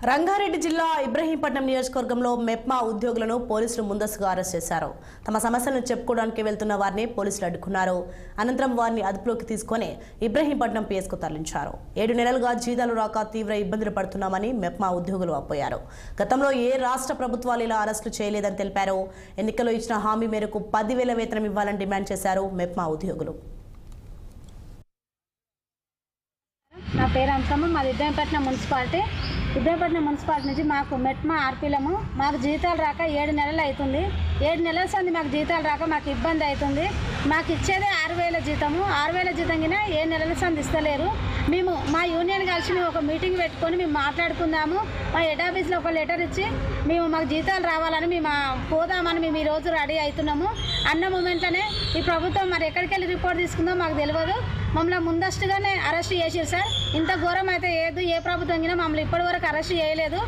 రంగారెడ్డి జిల్లా ఇబ్రహీంపట్నం నియోజకవర్గంలో మెప్మా ఉద్యోగులను పోలీసులు ముందస్తుగా అరెస్ట్ చేశారు. తమ సమస్యలను చెప్పుకోవడానికి వెళ్తున్న వారిని పోలీసులు అడ్డుకున్నారు. అనంతరం వారిని అదుపులోకి తీసుకుని ఇబ్రహీంపట్నం పిఎస్కు తరలించారు. 7 నెలలుగా జీతాలు రాక తీవ్ర ఇబ్బందులు పడుతున్నామని మెప్మా ఉద్యోగులు అపోయారు. గతంలో ఏ రాష్ట్ర ప్రభుత్వాలు ఇలా అరెస్టులు చేయలేదని తెలిపారు. ఎన్నికల్లో ఇచ్చిన హామీ మేరకు 10,000 వేతనం ఇవ్వాలని డిమాండ్ చేశారు మెప్మా ఉద్యోగులు. నా పేరు అంశమ్మ, మాది ఇబ్రహీంపట్నం మున్సిపాలిటీ నుంచి మాకు మెట్మా ఆర్పీలము మాకు జీతాలు రాక 7 నెలలు అవుతుంది. 7 నెలల సంది మాకు జీతాలు రాక మాకు ఇబ్బంది అవుతుంది. మాకు ఇచ్చేదే 6,000 జీతము. 6,000 జీతం కింద 7 నెలల సంది ఇస్తలేరు. మేము మా యూనియన్ కలిసి మేము ఒక మీటింగ్ పెట్టుకొని మేము మాట్లాడుకుందాము. మా హెడ్ ఆఫీస్లో ఒక లెటర్ ఇచ్చి మాకు జీతాలు రావాలని మేము పోదామని మేము ఈరోజు రెడీ అవుతున్నాము. అన్న మూమెంట్లోనే ఈ ప్రభుత్వం మరి ఎక్కడికి వెళ్ళి రిపోర్ట్ తీసుకుందో మాకు తెలియదు. మమ్మల్ని ముందస్తుగానే అరెస్ట్ చేసారు సార్. ఇంత ఘోరం అయితే ఏ ప్రభుత్వం కింద మమ్మల్ని ఇప్పటి వరకు అరెస్ట్ చేయలేదు.